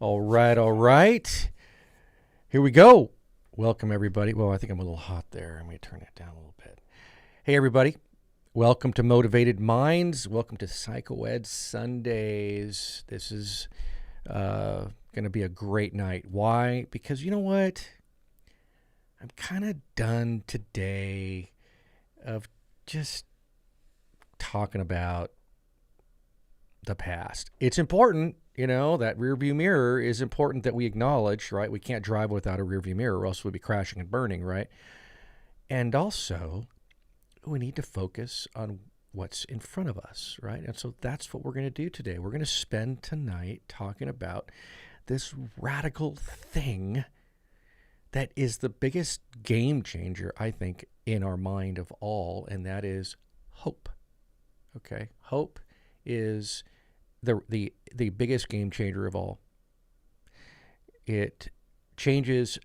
All right, all right. Here we go. Welcome, everybody. Well, I think I'm a little hot there. I'm going to turn that down a little bit. Hey, everybody. Welcome to Motivated Minds. Welcome to Psycho Ed Sundays. This is going to be a great night. Why? Because you know what? I'm kind of done today of just talking about the past. It's important, you know, that rear view mirror is important that we acknowledge, right? We can't drive without a rear view mirror or else we'll be crashing and burning, right? And also, we need to focus on what's in front of us, right? And so that's what we're going to do today. We're going to spend tonight talking about this radical thing that is the biggest game changer, I think, in our mind of all, and that is hope. Okay? Hope is the biggest game changer of all. It changes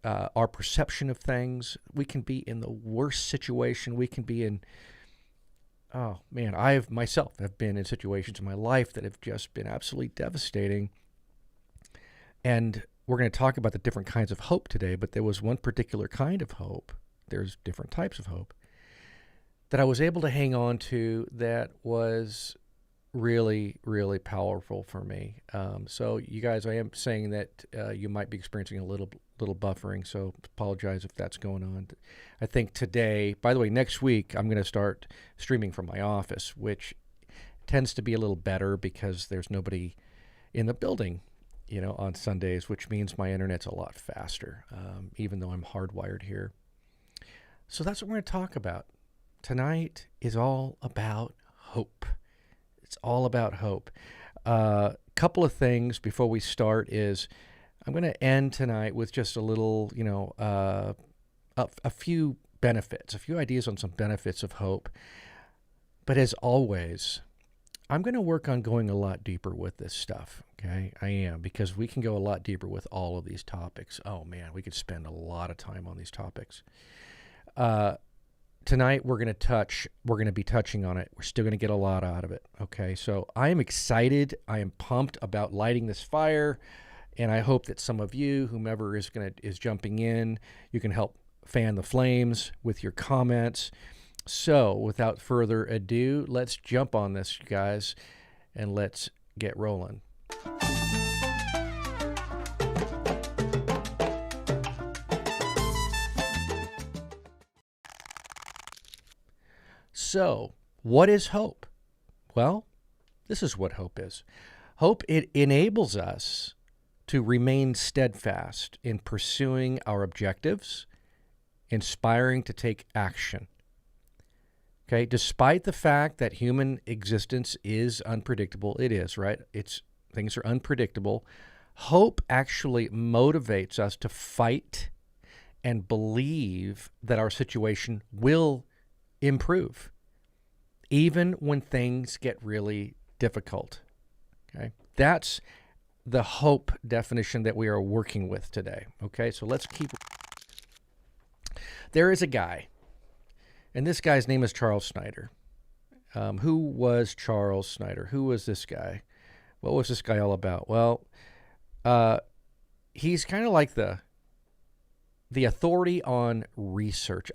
our perception of things. We can be in the worst situation. We can be in, oh man, I myself have been in situations in my life that have just been absolutely devastating. And we're going to talk about the different kinds of hope today, but there was one particular kind of hope. There's different types of hope that I was able to hang on to that was really, really powerful for me. So you guys, I am saying that you might be experiencing a little buffering, so apologize if that's going on. I think today, by the way, next week, I'm going to start streaming from my office, which tends to be a little better because there's nobody in the building, you know, on Sundays, which means my internet's a lot faster, even though I'm hardwired here. So that's what we're going to talk about. Tonight is all about hope. It's all about hope. Couple of things before we start is I'm going to end tonight with just a little, you know, a few benefits, a few ideas on some benefits of hope. But as always, I'm going to work on going a lot deeper with this stuff, okay? I am, because we can go a lot deeper with all of these topics. Oh, man, we could spend a lot of time on these topics. Tonight, we're going to be touching on it. We're still going to get a lot out of it, okay? So I am excited. I am pumped about lighting this fire, and I hope that some of you, whomever is jumping in, you can help fan the flames with your comments. So without further ado, let's jump on this, you guys, and let's get rolling. So, what is hope? Well, this is what hope is. Hope, it enables us to remain steadfast in pursuing our objectives, inspiring to take action. Okay, despite the fact that human existence is unpredictable, it is, right? Things are unpredictable. Hope actually motivates us to fight and believe that our situation will improve, even when things get really difficult. Okay, that's the hope definition that we are working with today. Okay, so let's keep. There is a guy, and this guy's name is Charles SNYDER. Who was Charles SNYDER? Who was this guy? What was this guy all about? Well, he's kind of like the authority on research.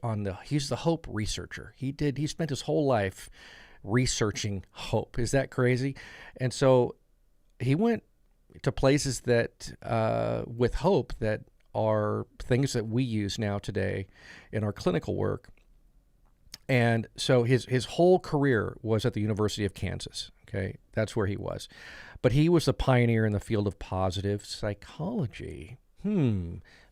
He's the hope researcher. He spent his whole life researching hope. Is that crazy? And so he went to places that with hope that are things that we use now today in our clinical work. And so his whole career was at the University of Kansas. Okay, that's where he was. But he was a pioneer in the field of positive psychology.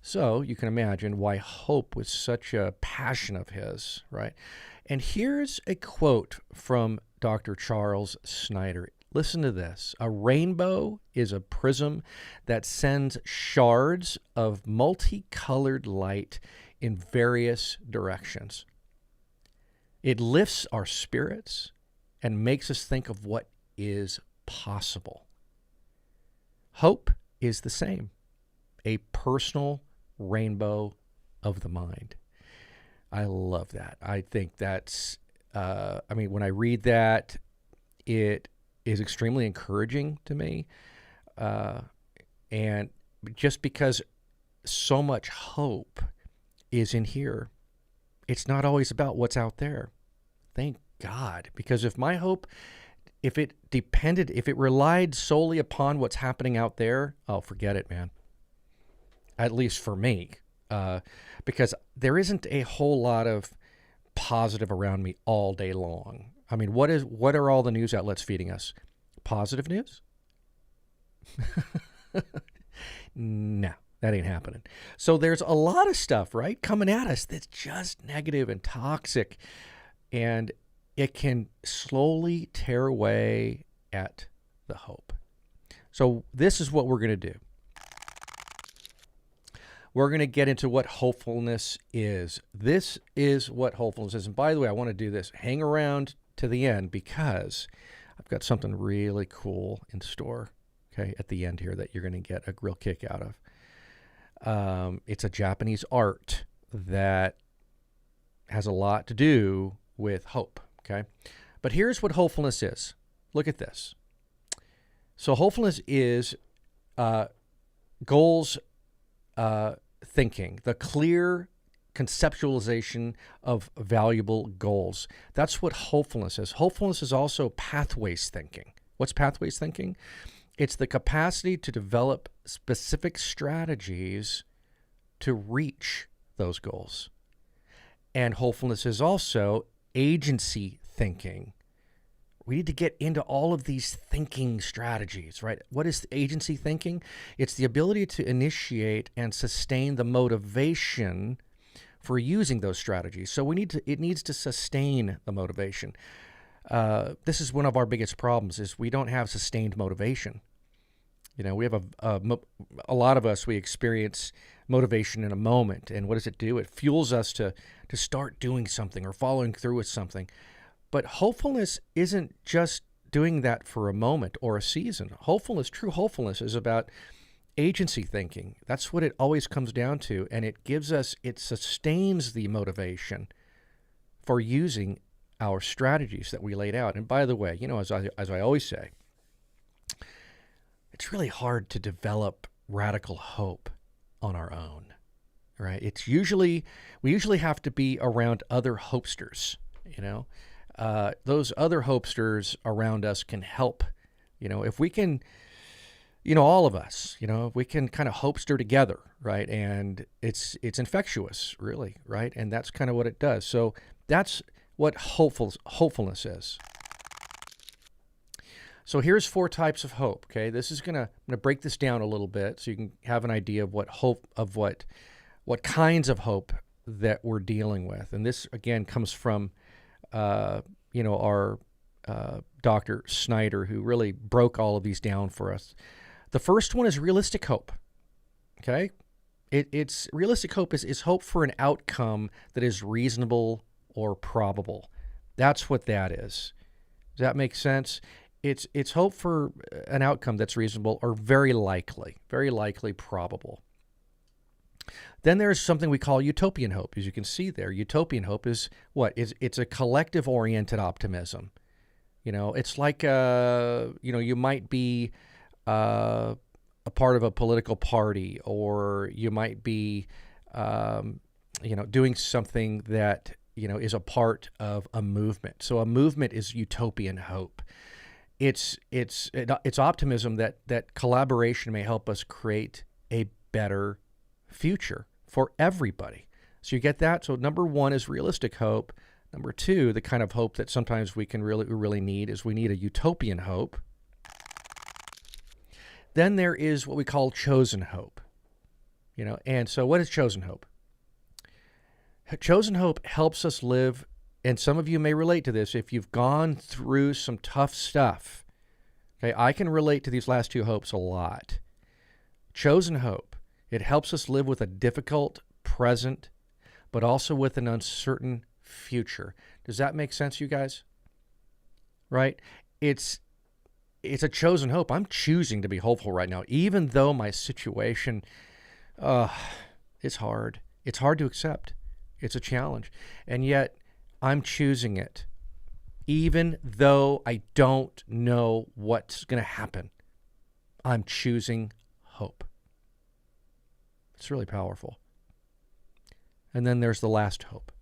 So you can imagine why hope was such a passion of his, right? And here's a quote from Dr. Charles SNYDER. Listen to this. A rainbow is a prism that sends shards of multicolored light in various directions. It lifts our spirits and makes us think of what is possible. Hope is the same. A personal rainbow of the mind. I love that. I think that's, when I read that, it is extremely encouraging to me. And just because so much hope is in here, it's not always about what's out there. Thank God. Because if my hope, if it relied solely upon what's happening out there, oh, forget it, man. At least for me. Because there isn't a whole lot of positive around me all day long. I mean, what are all the news outlets feeding us? Positive news? No, that ain't happening. So there's a lot of stuff, right, coming at us that's just negative and toxic, and it can slowly tear away at the hope. So this is what we're going to do. We're going to get into what hopefulness is. This is what hopefulness is. And by the way, I want to do this. Hang around to the end because I've got something really cool in store, okay, at the end here that you're going to get a real kick out of. It's a Japanese art that has a lot to do with hope, okay? But here's what hopefulness is. Look at this. So hopefulness is goals thinking, the clear conceptualization of valuable goals. That's what hopefulness is. Hopefulness is also pathways thinking. What's pathways thinking? It's the capacity to develop specific strategies to reach those goals. And hopefulness is also agency thinking. We need to get into all of these thinking strategies, right? What is agency thinking? It's the ability to initiate and sustain the motivation for using those strategies. So it needs to sustain the motivation. This is one of our biggest problems is we don't have sustained motivation. You know, we have a lot of us, we experience motivation in a moment. And what does it do? It fuels us to start doing something or following through with something. But hopefulness isn't just doing that for a moment or a season. True hopefulness is about agency thinking. That's what it always comes down to. And it sustains the motivation for using our strategies that we laid out. And by the way, you know, as I always say, it's really hard to develop radical hope on our own, right? We usually have to be around other hopesters, you know. Those other hopesters around us can help, you know, if we can, you know, all of us, you know, we can kind of hopester together, right? And it's infectious, really, right? And that's kind of what it does. So that's what hopefulness is. So here's 4 types of hope, okay? I'm gonna break this down a little bit so you can have an idea of what kinds of hope that we're dealing with. And this, again, comes from you know, our Dr. SNYDER, who really broke all of these down for us. The first one is realistic hope. Okay, it's realistic hope is hope for an outcome that is reasonable or probable. That's what that is. Does that make sense? It's hope for an outcome that's reasonable or very likely probable. Then there's something we call utopian hope. As you can see there, utopian hope is what? It's a collective-oriented optimism. You know, it's like, you know, you might be a part of a political party, or you might be, you know, doing something that, you know, is a part of a movement. So a movement is utopian hope. It's optimism that collaboration may help us create a better future for everybody. So you get that? So number 1 is realistic hope. Number 2, the kind of hope that sometimes we really need is we need a utopian hope. Then there is what we call chosen hope. You know, and so what is chosen hope? Chosen hope helps us live, and some of you may relate to this if you've gone through some tough stuff. Okay, I can relate to these last 2 hopes a lot. Chosen hope. It helps us live with a difficult present, but also with an uncertain future. Does that make sense, you guys? Right? It's a chosen hope. I'm choosing to be hopeful right now, even though my situation is hard. It's hard to accept. It's a challenge. And yet, I'm choosing it, even though I don't know what's going to happen. I'm choosing hope. It's really powerful. And then there's the last hope.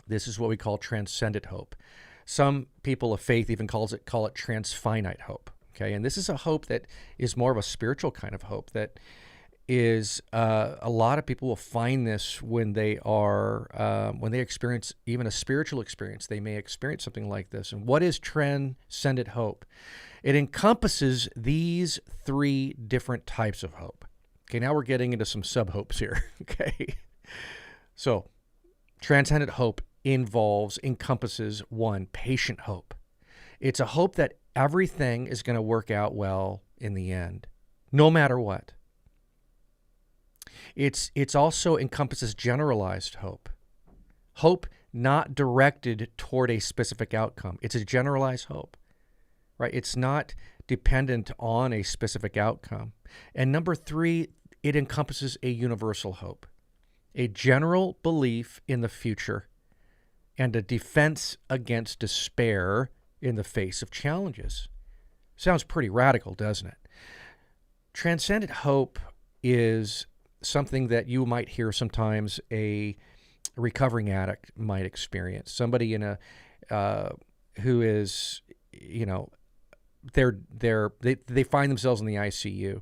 This is what we call transcendent hope. Some people of faith even call it transfinite hope. Okay, and this is a hope that is more of a spiritual kind of hope that is a lot of people will find this when they experience even a spiritual experience. They may experience something like this. And what is transcendent hope? It encompasses these three different types of hope. Okay, now we're getting into some sub-hopes here. Okay, so transcendent hope encompasses one, patient hope. It's a hope that everything is going to work out well in the end, no matter what. It's also encompasses generalized hope. Hope not directed toward a specific outcome. It's a generalized hope, right? It's not dependent on a specific outcome. And number three, it encompasses a universal hope, a general belief in the future, and a defense against despair in the face of challenges. Sounds pretty radical, doesn't it? Transcendent hope is something that you might hear sometimes a recovering addict might experience. Somebody who is, they find themselves in the ICU.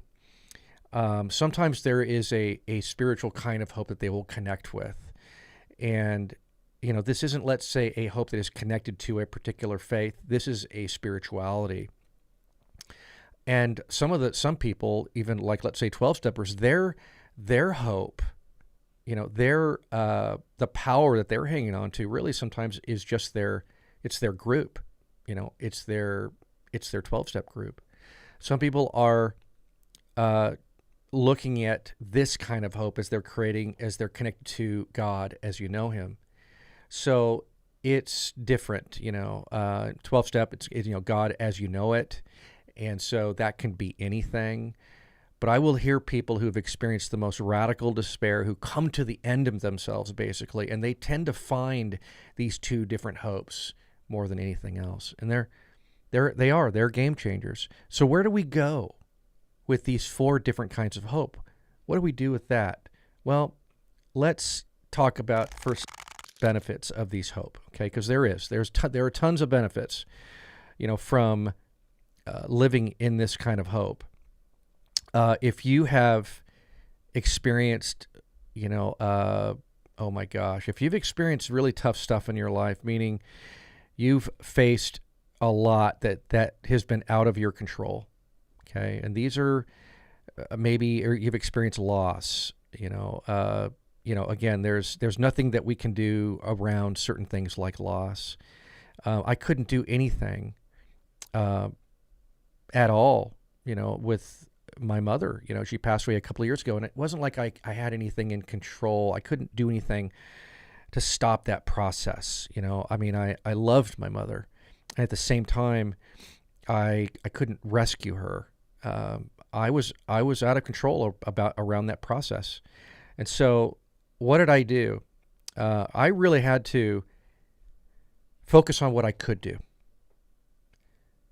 Sometimes there is a spiritual kind of hope that they will connect with. And, this isn't, let's say, a hope that is connected to a particular faith. This is a spirituality. And some people, even like, let's say, 12-steppers, their hope, the power that they're hanging on to really sometimes is just their group, it's their 12-step group. Some people are looking at this kind of hope as they're connected to God as you know him. So it's different, 12-step, it's God as you know it. And so that can be anything. But I will hear people who've experienced the most radical despair, who come to the end of themselves, basically, and they tend to find these two different hopes more than anything else. And they're game changers. So where do we go with these four different kinds of hope? What do we do with that? Well, let's talk about first benefits of these hope, okay? Because there are tons of benefits, from living in this kind of hope. If you have experienced, oh my gosh, if you've experienced really tough stuff in your life, meaning you've faced a lot that has been out of your control, okay? And these are maybe, or you've experienced loss, again, there's nothing that we can do around certain things like loss. I couldn't do anything at all, with my mother. She passed away a couple of years ago, and it wasn't like I had anything in control. I couldn't do anything to stop that process. I loved my mother, and at the same time, I couldn't rescue her. I was out of control around that process. And so what did I do? I really had to focus on what I could do.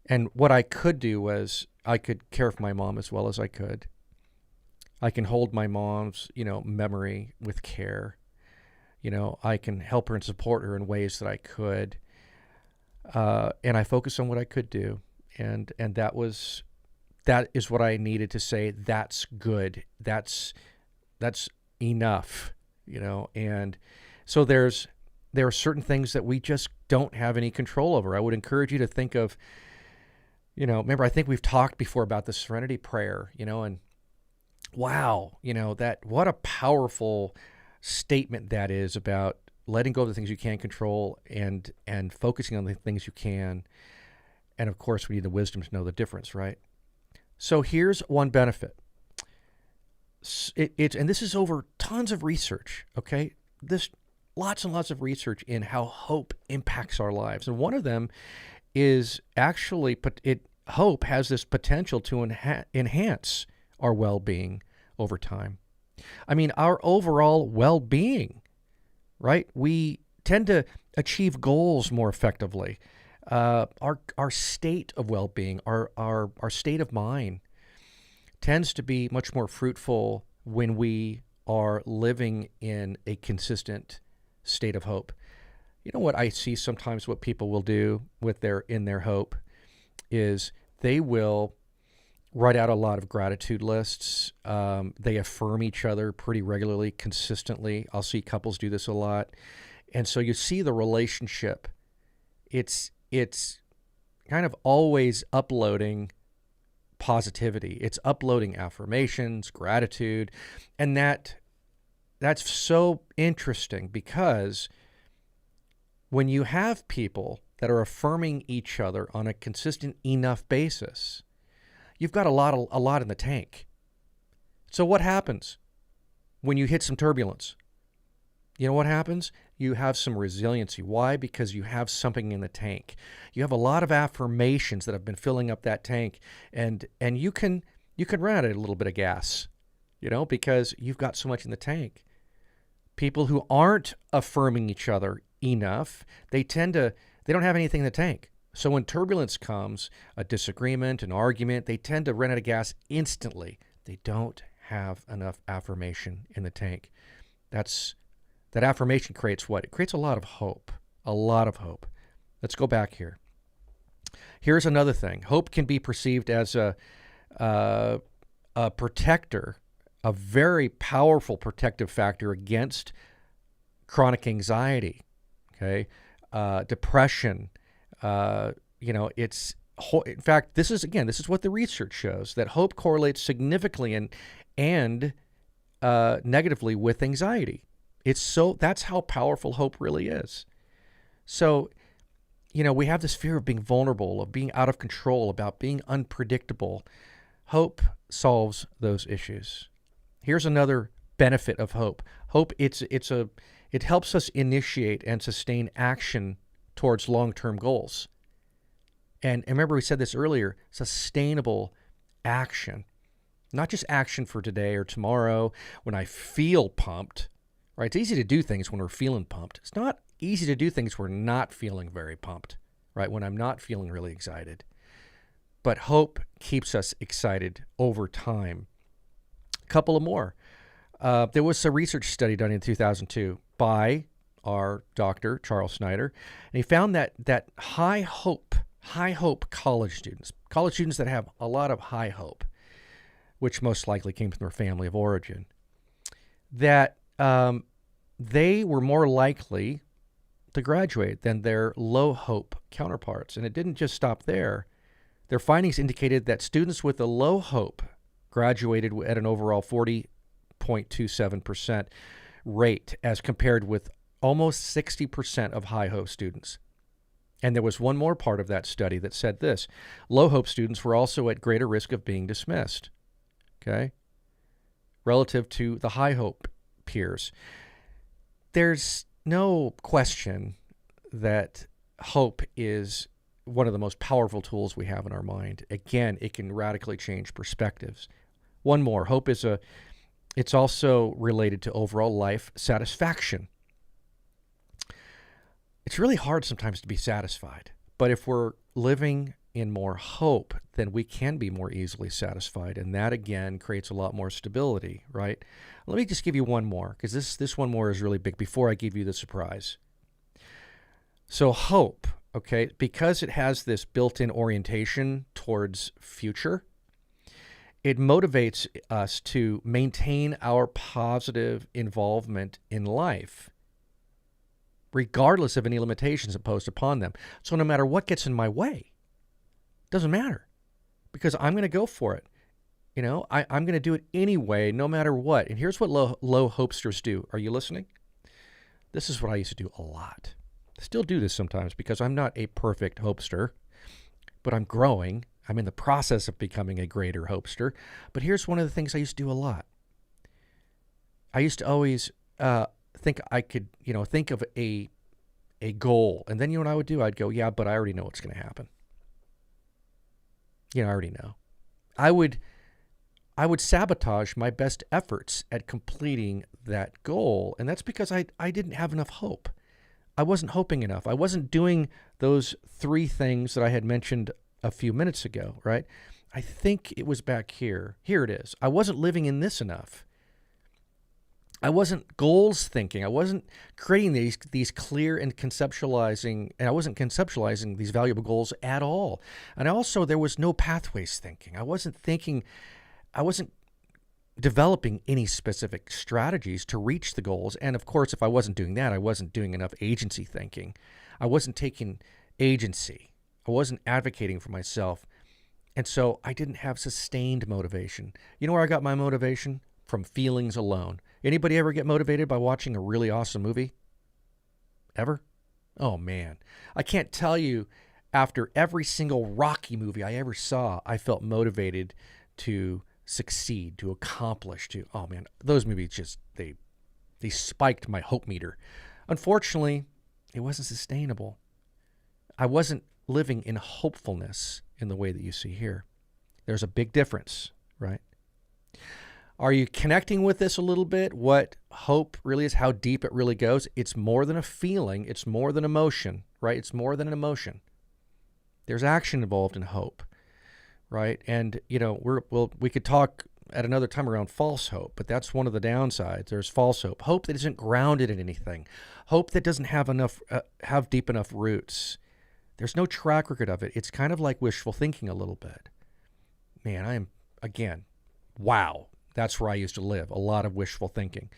And what I could do was I could care for my mom as well as I could. I can hold my mom's, memory with care. I can help her and support her in ways that I could. And I focused on what I could do. And that is what I needed to say. That's good. That's enough, And so there are certain things that we just don't have any control over. I would encourage you to think of, remember, I think we've talked before about the serenity prayer, and wow, what a powerful statement that is about letting go of the things you can't control and focusing on the things you can. And of course, we need the wisdom to know the difference, right? So here's one benefit. And this is over tons of research, okay? Lots and lots of research in how hope impacts our lives. And one of them is actually, hope has this potential to enhance our well-being over time. Our overall well-being, right? We tend to achieve goals more effectively. Our state of well-being, our state of mind tends to be much more fruitful when we are living in a consistent state of hope. You know what I see sometimes what people will do with their hope is they will write out a lot of gratitude lists. They affirm each other pretty regularly, consistently. I'll see couples do this a lot. And so you see the relationship. It's kind of always uploading positivity. It's uploading affirmations, gratitude. And that's so interesting because when you have people that are affirming each other on a consistent enough basis, you've got a lot in the tank. So what happens when you hit some turbulence? You know what happens? You have some resiliency. Why? Because you have something in the tank. You have a lot of affirmations that have been filling up that tank, and you can run out of a little bit of gas, because you've got so much in the tank. People who aren't affirming each other enough, they don't have anything in the tank. So when turbulence comes, a disagreement, an argument, they tend to run out of gas instantly. They don't have enough affirmation in the tank. That affirmation creates what? It creates a lot of hope. A lot of hope. Let's go back here. Here's another thing. Hope can be perceived as a protector, a very powerful protective factor against chronic anxiety, depression. In fact, this is what the research shows, that hope correlates significantly and negatively with anxiety. That's how powerful hope really is. So, we have this fear of being vulnerable, of being out of control, about being unpredictable. Hope solves those issues. Here's another benefit of hope. Hope, it helps us initiate and sustain action towards long-term goals. And remember, we said this earlier, sustainable action. Not just action for today or tomorrow when I feel pumped, right? It's easy to do things when we're feeling pumped. It's not easy to do things when we're not feeling very pumped, right? When I'm not feeling really excited. But hope keeps us excited over time. A couple of more. There was a research study done in 2002 by our doctor, Charles SNYDER, and he found that high hope college students that have a lot of high hope, which most likely came from their family of origin, that they were more likely to graduate than their low hope counterparts. And it didn't just stop there. Their findings indicated that students with a low hope graduated at an overall 40.27% rate as compared with almost 60% of high hope students. And there was one more part of that study that said this: low hope students were also at greater risk of being dismissed, relative to the high hope peers. There's no question that hope is one of the most powerful tools we have in our mind. Again, it can radically change perspectives. One more, hope it's also related to overall life satisfaction. It's really hard sometimes to be satisfied, but if we're living in more hope, then we can be more easily satisfied, and that again creates a lot more stability, right? Let me just give you one more, because this one more is really big before I give you the surprise. So hope, because it has this built-in orientation towards future, it motivates us to maintain our positive involvement in life, regardless of any limitations imposed upon them. So no matter what gets in my way, doesn't matter, because I'm going to go for it. I'm going to do it anyway, no matter what. And here's what low hopesters do. Are you listening? This is what I used to do a lot. I still do this sometimes because I'm not a perfect hopester, but I'm growing. I'm in the process of becoming a greater hopester. But here's one of the things I used to do a lot. I used to always think I could, think of a goal. And then you know what I would do? I'd go, yeah, but I already know what's going to happen. I already know. I would sabotage my best efforts at completing that goal. And that's because I didn't have enough hope. I wasn't hoping enough. I wasn't doing those three things that I had mentioned a few minutes ago, right? I think it was back here. Here it is. I wasn't living in this enough. I wasn't goals thinking. I wasn't creating these clear and conceptualizing, and I wasn't conceptualizing these valuable goals at all. And also, there was no pathways thinking. I wasn't developing any specific strategies to reach the goals. And of course, if I wasn't doing that, I wasn't doing enough agency thinking. I wasn't taking agency. I wasn't advocating for myself. And so I didn't have sustained motivation. You know where I got my motivation? From feelings alone. Anybody ever get motivated by watching a really awesome movie? Ever? Oh man. I can't tell you, after every single Rocky movie I ever saw, I felt motivated to succeed, to accomplish, oh man, those movies just, they spiked my hope meter. Unfortunately, it wasn't sustainable. I wasn't living in hopefulness in the way that you see here. There's a big difference, right? Are you connecting with this a little bit? What hope really is, how deep it really goes? It's more than a feeling. It's more than emotion, right? It's more than an emotion. There's action involved in hope, right? And, you know, we could talk at another time around false hope, but that's one of the downsides. There's false hope. Hope that isn't grounded in anything. Hope that doesn't have deep enough roots. There's no track record of it. It's kind of like wishful thinking a little bit. Man, wow. That's where I used to live, a lot of wishful thinking.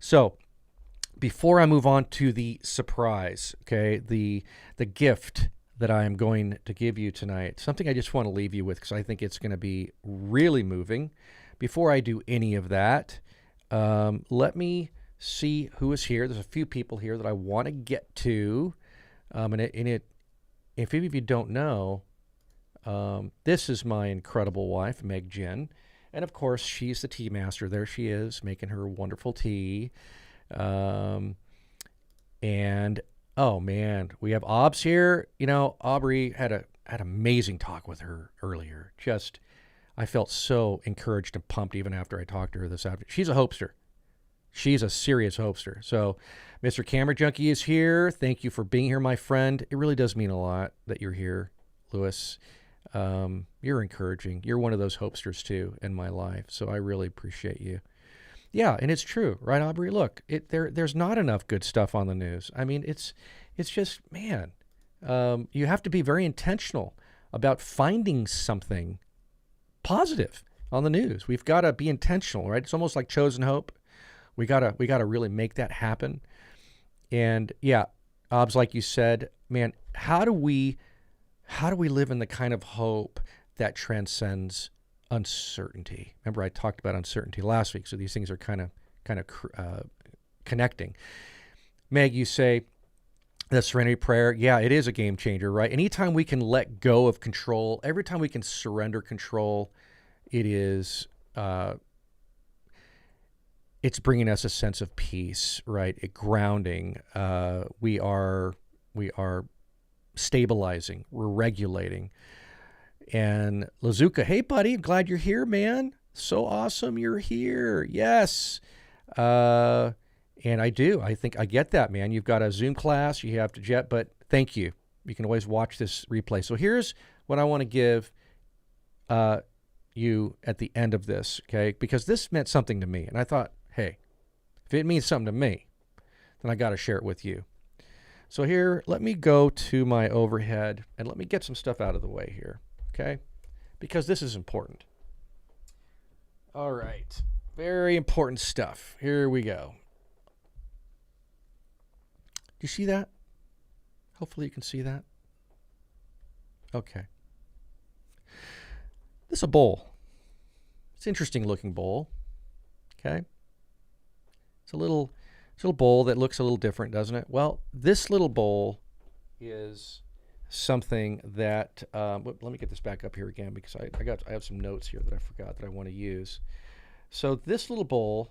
So before I move on to the surprise, okay, the gift that I am going to give you tonight, something I just want to leave you with because I think it's going to be really moving. Before I do any of that, let me see who is here. There's a few people here that I want to get to. If any of you don't know, this is my incredible wife, Meg Jen. And of course, she's the tea master. There she is, making her wonderful tea. And oh man, we have Obs here. You know, Aubrey had amazing talk with her earlier. I felt so encouraged and pumped even after I talked to her this afternoon. She's a hopester. She's a serious hopester. So, Mr. Camera Junkie is here. Thank you for being here, my friend. It really does mean a lot that you're here, Lewis. You're encouraging. You're one of those hopesters too in my life. So I really appreciate you. Yeah, and it's true, right, Aubrey? Look, there's not enough good stuff on the news. I mean, it's just, man, you have to be very intentional about finding something positive on the news. We've got to be intentional, right? It's almost like chosen hope. We gotta really make that happen. And yeah, Obs, like you said, man, how do we live in the kind of hope that transcends uncertainty? Remember, I talked about uncertainty last week, so these things are kind of connecting. Meg, you say the Serenity Prayer. Yeah, it is a game changer, right? Anytime we can let go of control, every time we can surrender control, it is it's bringing us a sense of peace, right? Grounding. We are stabilizing. We're regulating. And Lazuka, hey buddy, glad you're here, man. So awesome you're here. Yes. And I think I get that, man. You've got a Zoom class, you have to jet, but thank you. You can always watch this replay. So here's what I want to give you at the end of this, okay? Because this meant something to me. And I thought, hey, if it means something to me, then I got to share it with you. So here, let me go to my overhead and let me get some stuff out of the way here, okay? Because this is important. All right, very important stuff. Here we go. Do you see that? Hopefully you can see that. Okay. This is a bowl. It's an interesting looking bowl, okay? It's a little bowl that looks a little different, doesn't it? Well, this little bowl is something that, let me get this back up here again because I have some notes here that I forgot that I want to use. So this little bowl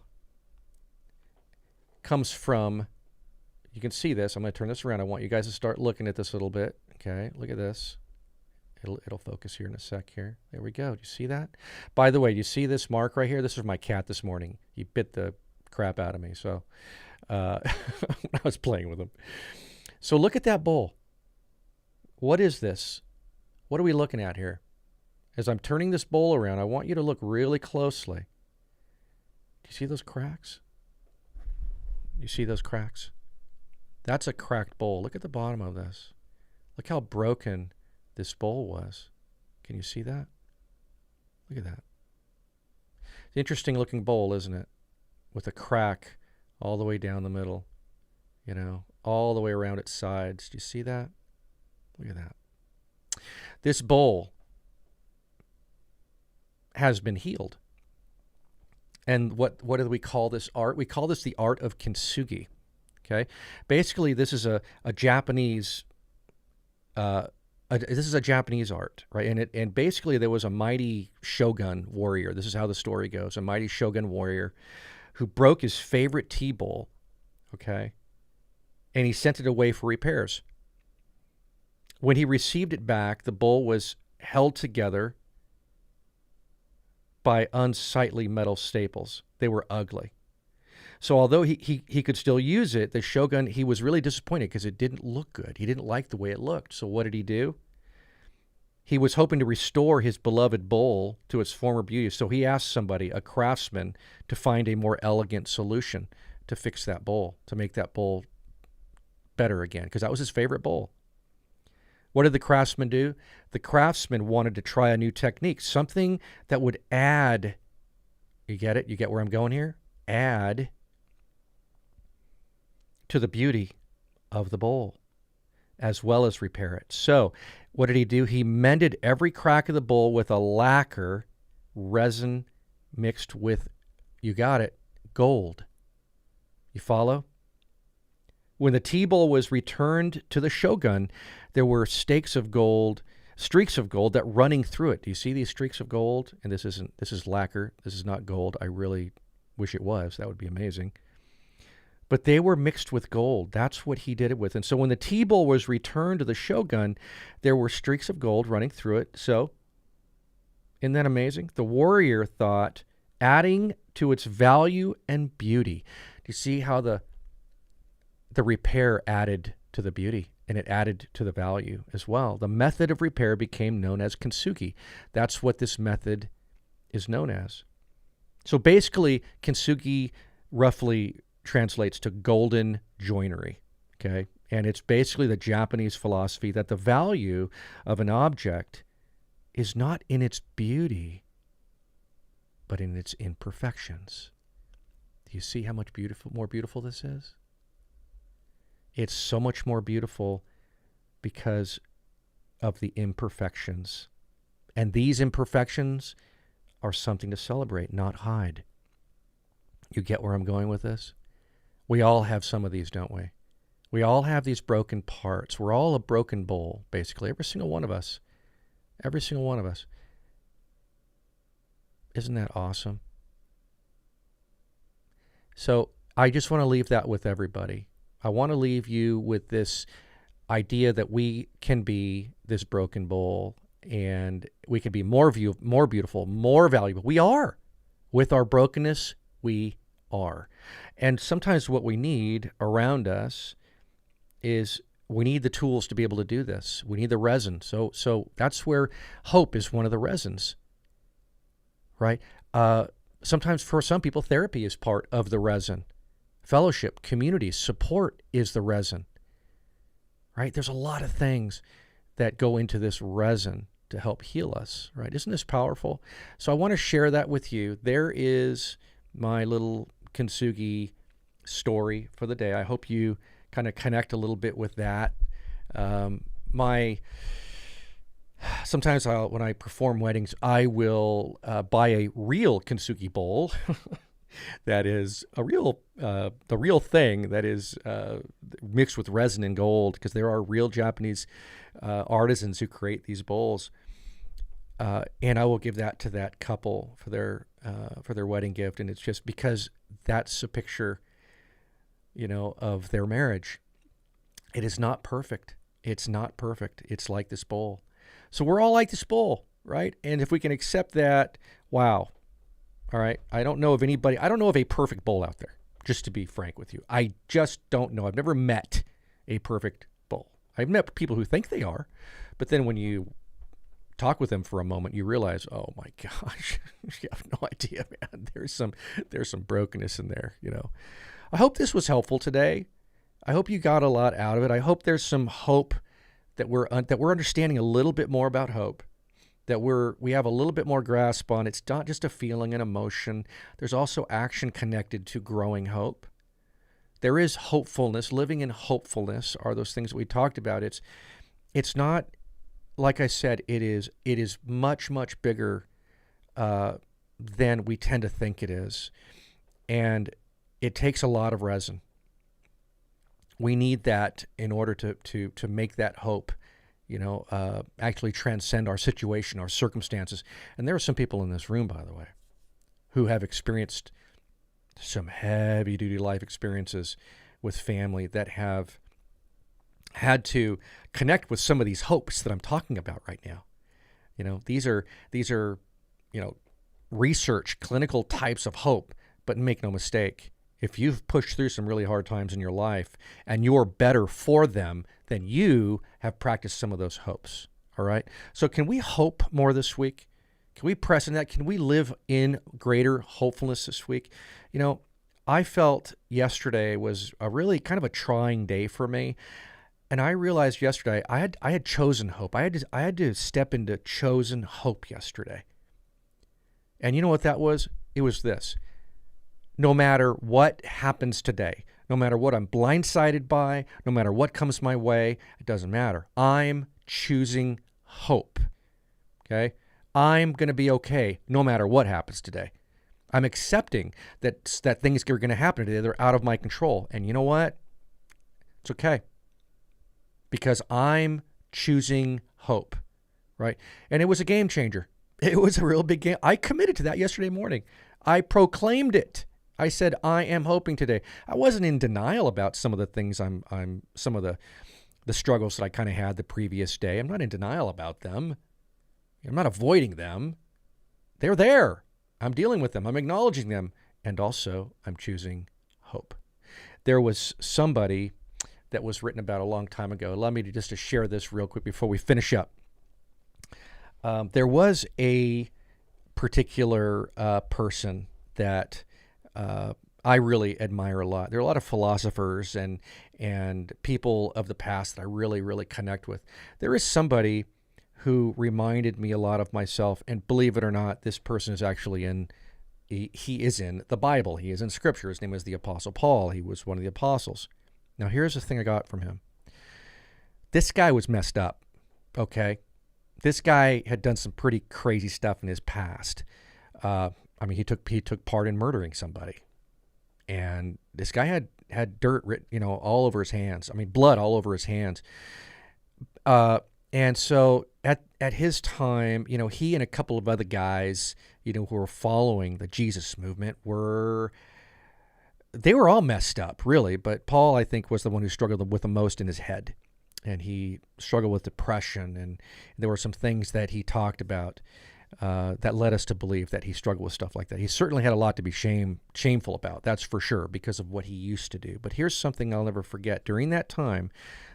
comes from, you can see this. I'm going to turn this around. I want you guys to start looking at this a little bit. Okay, look at this. It'll focus here in a sec here. There we go. Do you see that? By the way, do you see this mark right here? This is my cat this morning. He bit the crap out of me. So I was playing with him. So look at that bowl. What is this? What are we looking at here? as I'm turning this bowl around, I want you to look really closely. Do you see those cracks? You see those cracks? That's a cracked bowl. Look at the bottom of this. Look how broken this bowl was. Can you see that? Look at that. It's an interesting looking bowl, isn't it? With a crack all the way down the middle, you know, all the way around its sides. Do you see that? Look at that. This bowl has been healed. And what do we call this art? We call this the art of kintsugi. Okay, basically this is a Japanese this is a Japanese art, right? And basically there was a mighty shogun warrior. This is how the story goes. A mighty shogun warrior who broke his favorite tea bowl, okay? And he sent it away for repairs. When he received it back, the bowl was held together by unsightly metal staples. They were ugly. So although he could still use it, the shogun, he was really disappointed because it didn't look good. He didn't like the way it looked. So what did he do? He was hoping to restore his beloved bowl to its former beauty. So he asked somebody, a craftsman, to find a more elegant solution to fix that bowl, to make that bowl better again, because that was his favorite bowl. What did the craftsman do? The craftsman wanted to try a new technique, something that would add, you get it? You get where I'm going here? Add to the beauty of the bowl, as well as repair it. So what did he do? He mended every crack of the bowl with a lacquer resin mixed with, you got it, gold. You follow? When the tea bowl was returned to the shogun, there were streaks of gold that running through it. Do you see these streaks of gold? And this is lacquer. This is not gold. I really wish it was. That would be amazing. But they were mixed with gold. That's what he did it with. And so when the tea bowl was returned to the shogun, there were streaks of gold running through it. So, isn't that amazing? The warrior thought, adding to its value and beauty. Do you see how the repair added to the beauty, and it added to the value as well? The method of repair became known as kintsugi. That's what this method is known as. So basically, kintsugi roughly translates to golden joinery, okay? And it's basically the Japanese philosophy that the value of an object is not in its beauty, but in its imperfections. Do you see how much more beautiful this is? It's so much more beautiful because of the imperfections. And these imperfections are something to celebrate, not hide. You get where I'm going with this? We all have some of these, don't we? We all have these broken parts. We're all a broken bowl, basically. Every single one of us. Every single one of us. Isn't that awesome? So I just want to leave that with everybody. I want to leave you with this idea that we can be this broken bowl, and we can be more beautiful, more valuable. We are. With our brokenness, we are. And sometimes what we need around us is we need the tools to be able to do this. We need the resin. So that's where hope is one of the resins, right? Sometimes for some people, therapy is part of the resin. Fellowship, community, support is the resin, right? There's a lot of things that go into this resin to help heal us, right? Isn't this powerful? So I want to share that with you. There is my little kintsugi story for the day. I hope you kind of connect a little bit with that. Sometimes when I perform weddings, I will buy a real kintsugi bowl that is the real thing that is mixed with resin and gold, because there are real Japanese artisans who create these bowls. And I will give that to that couple for their wedding gift. And it's just because that's a picture, of their marriage. It is not perfect. It's not perfect. It's like this bowl. So we're all like this bowl, right? And if we can accept that, wow. All right. I don't know of a perfect bowl out there, just to be frank with you. I just don't know. I've never met a perfect bowl. I've met people who think they are, but then when you talk with them for a moment, you realize, oh my gosh, you have no idea, man. There's some brokenness in there, you know. I hope this was helpful today. I hope you got a lot out of it. I hope there's some hope that we're understanding a little bit more about hope, that we have a little bit more grasp on. It's not just a feeling and emotion. There's also action connected to growing hope. There is hopefulness. Living in hopefulness are those things that we talked about. It's not, like I said, it is much, much bigger than we tend to think it is. And it takes a lot of resin. We need that in order to make that hope, actually transcend our situation, our circumstances. And there are some people in this room, by the way, who have experienced some heavy-duty life experiences with family that have had to connect with some of these hopes that I'm talking about right now. These are research, clinical types of hope, but make no mistake, if you've pushed through some really hard times in your life and you're better for them, then you have practiced some of those hopes. All right. So can we hope more this week? Can we press in that? Can we live in greater hopefulness this week? I felt yesterday was a really kind of a trying day for me. And I realized yesterday I had chosen hope. I had to step into chosen hope yesterday. And you know what that was? It was this. No matter what happens today, no matter what I'm blindsided by, no matter what comes my way, it doesn't matter. I'm choosing hope. Okay? I'm going to be okay no matter what happens today. I'm accepting that things are going to happen today. They're out of my control. And you know what? It's okay. Because I'm choosing hope, right? And it was a game changer. It was a real big game. I committed to that yesterday morning. I proclaimed it. I said, I am hoping today. I wasn't in denial about some of the things some of the struggles that I kind of had the previous day. I'm not in denial about them. I'm not avoiding them. They're there. I'm dealing with them. I'm acknowledging them. And also, I'm choosing hope. There was somebody that was written about a long time ago. Allow me to share this real quick before we finish up. There was a particular person that I really admire a lot. There are a lot of philosophers and people of the past that I really, really connect with. There is somebody who reminded me a lot of myself, and believe it or not, this person is actually he is in the Bible. He is in Scripture. His name is the Apostle Paul. He was one of the apostles. Now, here's the thing I got from him. This guy was messed up, okay? This guy had done some pretty crazy stuff in his past. He took part in murdering somebody. And this guy had dirt all over his hands. Blood all over his hands. And so at his time, he and a couple of other guys, who were following the Jesus movement they were all messed up, really. But Paul, I think, was the one who struggled with the most in his head. And he struggled with depression. And there were some things that he talked about that led us to believe that he struggled with stuff like that. He certainly had a lot to be shameful about, that's for sure, because of what he used to do. But here's something I'll never forget. During that time,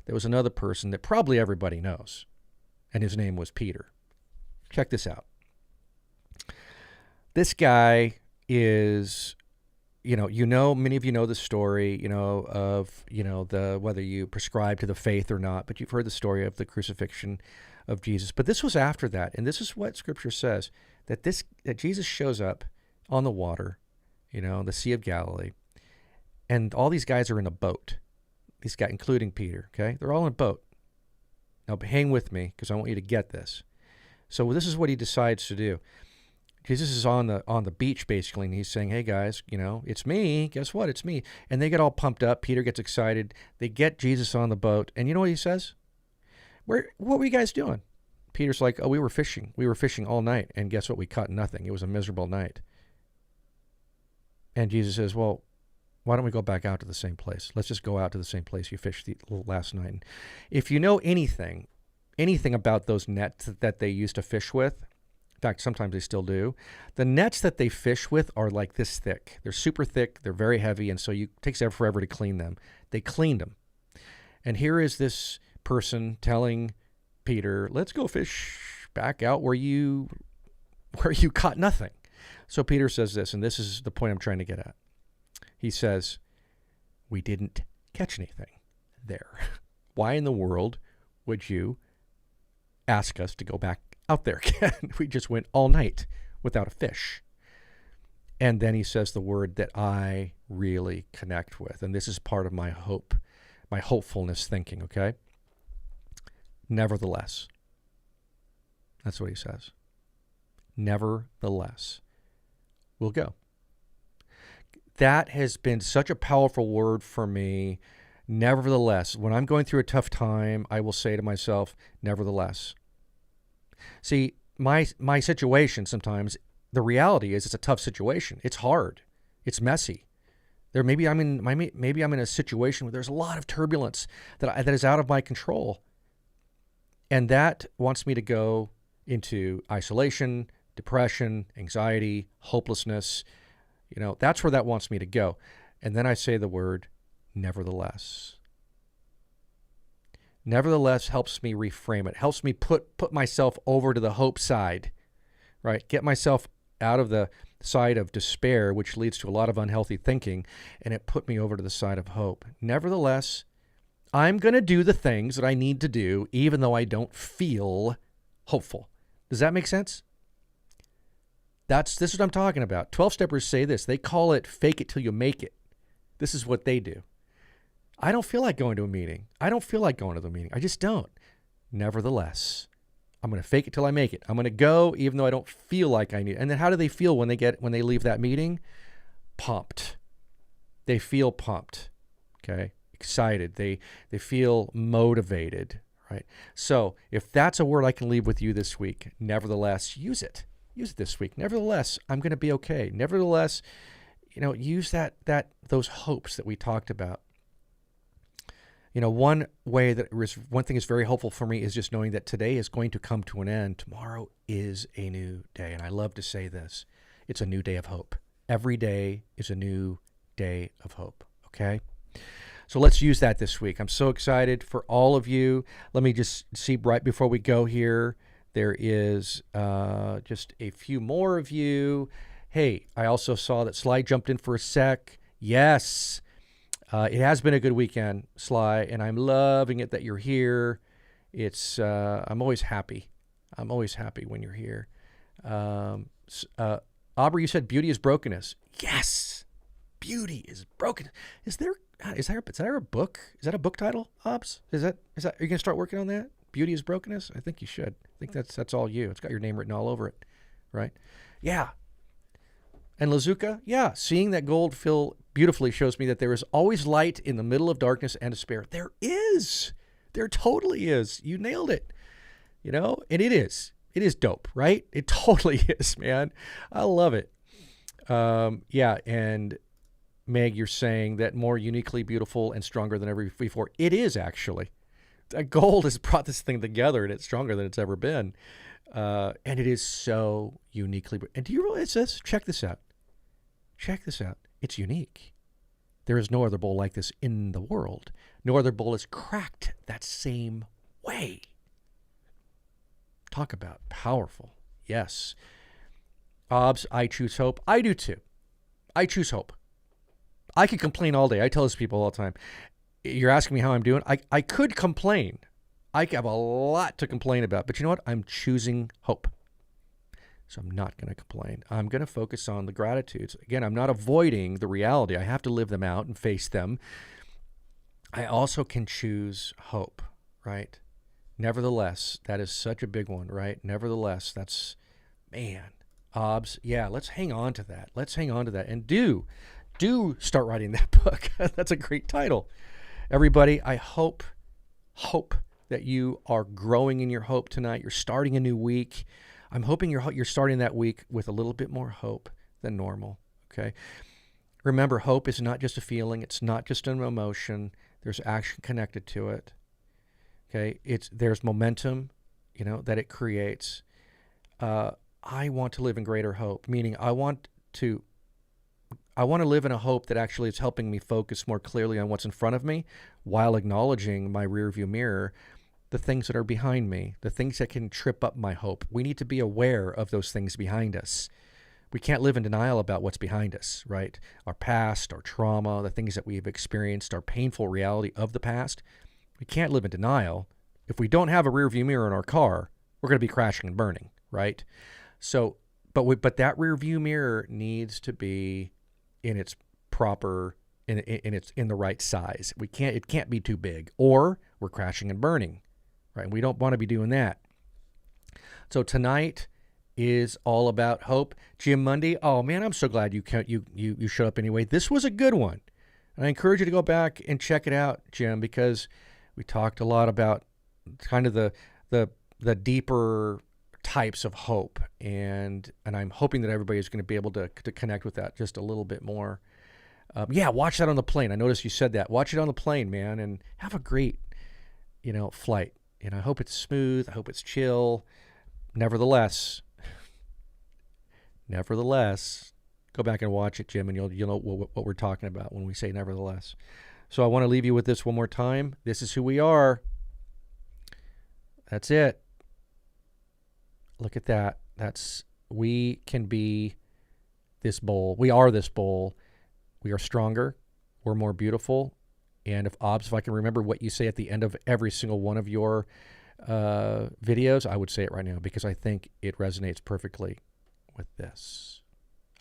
there was another person that probably everybody knows, and his name was Peter. Check this out. This guy is, many of you know the story, of, whether you prescribe to the faith or not, but you've heard the story of the crucifixion of Jesus. But this was after that, and this is what Scripture says, that Jesus shows up on the water, the Sea of Galilee, and all these guys are in a boat. These guys, including Peter, okay? They're all in a boat. Now, hang with me, because I want you to get this. So this is what he decides to do. Jesus is on the beach, basically, and he's saying, hey, guys, it's me. Guess what? It's me. And they get all pumped up. Peter gets excited. They get Jesus on the boat. And you know what he says? What were you guys doing? Peter's like, oh, we were fishing. We were fishing all night. And guess what? We caught nothing. It was a miserable night. And Jesus says, well, why don't we go back out to the same place? Let's just go out to the same place you fished last night. And if you know anything about those nets that they used to fish with, in fact, sometimes they still do, the nets that they fish with are like this thick. They're super thick. They're very heavy. And so it takes forever to clean them. They cleaned them. And here is this person telling Peter, let's go fish back out where you caught nothing. So Peter says this, and this is the point I'm trying to get at. He says, we didn't catch anything there. Why in the world would you ask us to go back out there again? We just went all night without a fish. And then he says the word that I really connect with. And this is part of my hope, my hopefulness thinking, okay? Nevertheless. That's what he says. Nevertheless. We'll go. That has been such a powerful word for me. Nevertheless, when I'm going through a tough time, I will say to myself, nevertheless. See, my situation sometimes, the reality is it's a tough situation. It's hard. It's messy. Maybe I'm in a situation where there's a lot of turbulence that is out of my control. And that wants me to go into isolation, depression, anxiety, hopelessness. That's where that wants me to go. And then I say the word nevertheless. Nevertheless helps me reframe it. Helps me put myself over to the hope side, right? Get myself out of the side of despair, which leads to a lot of unhealthy thinking, and it put me over to the side of hope. Nevertheless, I'm going to do the things that I need to do, even though I don't feel hopeful. Does that make sense? This is what I'm talking about. 12-steppers say this. They call it fake it till you make it. This is what they do. I don't feel like going to a meeting. I don't feel like going to the meeting. I just don't. Nevertheless, I'm going to fake it till I make it. I'm going to go even though I don't feel like I need it. And then how do they feel when they leave that meeting? Pumped. They feel pumped. Okay? Excited. They feel motivated, right? So, if that's a word I can leave with you this week, nevertheless, use it. Use it this week. Nevertheless, I'm going to be okay. Nevertheless, use those hopes that we talked about. One thing is very helpful for me is just knowing that today is going to come to an end. Tomorrow is a new day. And I love to say this. It's a new day of hope. Every day is a new day of hope. Okay? So let's use that this week. I'm so excited for all of you. Let me just see right before we go here. There is just a few more of you. Hey, I also saw that Sly jumped in for a sec. Yes. It has been a good weekend, Sly, and I'm loving it that you're here. I'm always happy. I'm always happy when you're here. Aubrey, you said beauty is brokenness. Yes, beauty is broken. Is there a book? Is that a book title, Obs? Are you gonna start working on that? Beauty is brokenness? I think you should. I think that's all you. It's got your name written all over it, right? Yeah. And Lazuka, yeah, seeing that gold fill beautifully shows me that there is always light in the middle of darkness and despair. There is. There totally is. You nailed it. And it is. It is dope, right? It totally is, man. I love it. Yeah, and Meg, you're saying that more uniquely beautiful and stronger than ever before. It is, actually. That gold has brought this thing together, and it's stronger than it's ever been. And it is so uniquely. And do you realize this? Check this out. Check this out. It's unique. There is no other bowl like this in the world. No other bowl is cracked that same way. Talk about powerful. Yes. Obs, I choose hope. I do too. I choose hope. I could complain all day. I tell this to people all the time. You're asking me how I'm doing. I could complain. I have a lot to complain about. But you know what? I'm choosing hope. So I'm not going to complain. I'm going to focus on the gratitudes. Again, I'm not avoiding the reality. I have to live them out and face them. I also can choose hope, right? Nevertheless, that is such a big one, right? Nevertheless, that's, man, Obs, yeah, let's hang on to that. Let's hang on to that. And do start writing that book. That's a great title. Everybody, I hope that you are growing in your hope tonight. You're starting a new week. I'm hoping you're starting that week with a little bit more hope than normal, okay? Remember, hope is not just a feeling. It's not just an emotion. There's action connected to it, okay? There's momentum, that it creates. I want to live in greater hope, meaning I want to live in a hope that actually is helping me focus more clearly on what's in front of me while acknowledging my rearview mirror, the things that are behind me, the things that can trip up my hope. We need to be aware of those things behind us. We can't live in denial about what's behind us, right? Our past, our trauma, the things that we've experienced, our painful reality of the past. We can't live in denial. If we don't have a rear view mirror in our car, we're going to be crashing and burning, right? So, but that rear view mirror needs to be in its proper, in the right size. It can't be too big, or we're crashing and burning, right? We don't want to be doing that. So tonight is all about hope. Jim Mundy, oh man, I'm so glad you showed up anyway. This was a good one. And I encourage you to go back and check it out, Jim, because we talked a lot about kind of the deeper types of hope, and I'm hoping that everybody is going to be able to connect with that just a little bit more. Yeah, watch that on the plane. I noticed you said that. Watch it on the plane, man, and have a great, flight. I hope it's smooth. I hope it's chill. Nevertheless, go back and watch it, Jim, and you'll know what we're talking about when we say nevertheless. So I want to leave you with this one more time. This is who we are. That's it. Look at that. We can be this bowl. We are this bowl. We are stronger. We're more beautiful. And if I can remember what you say at the end of every single one of your videos, I would say it right now because I think it resonates perfectly with this.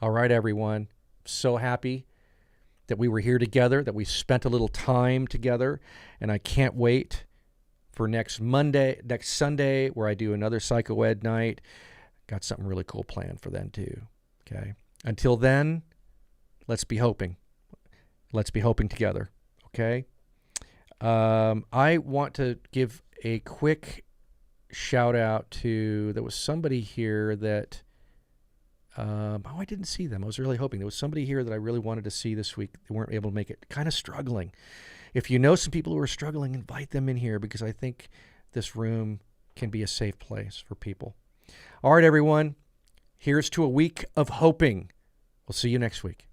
All right, everyone. So happy that we were here together, that we spent a little time together, and I can't wait for next Sunday, where I do another Psycho Ed night. Got something really cool planned for then too. Okay. Until then, let's be hoping. Let's be hoping together. Okay. I want to give a quick shout out to, there was somebody here that, I didn't see them. I was really hoping. There was somebody here that I really wanted to see this week. They weren't able to make it. Kind of struggling. If you know some people who are struggling, invite them in here because I think this room can be a safe place for people. All right, everyone. Here's to a week of hoping. We'll see you next week.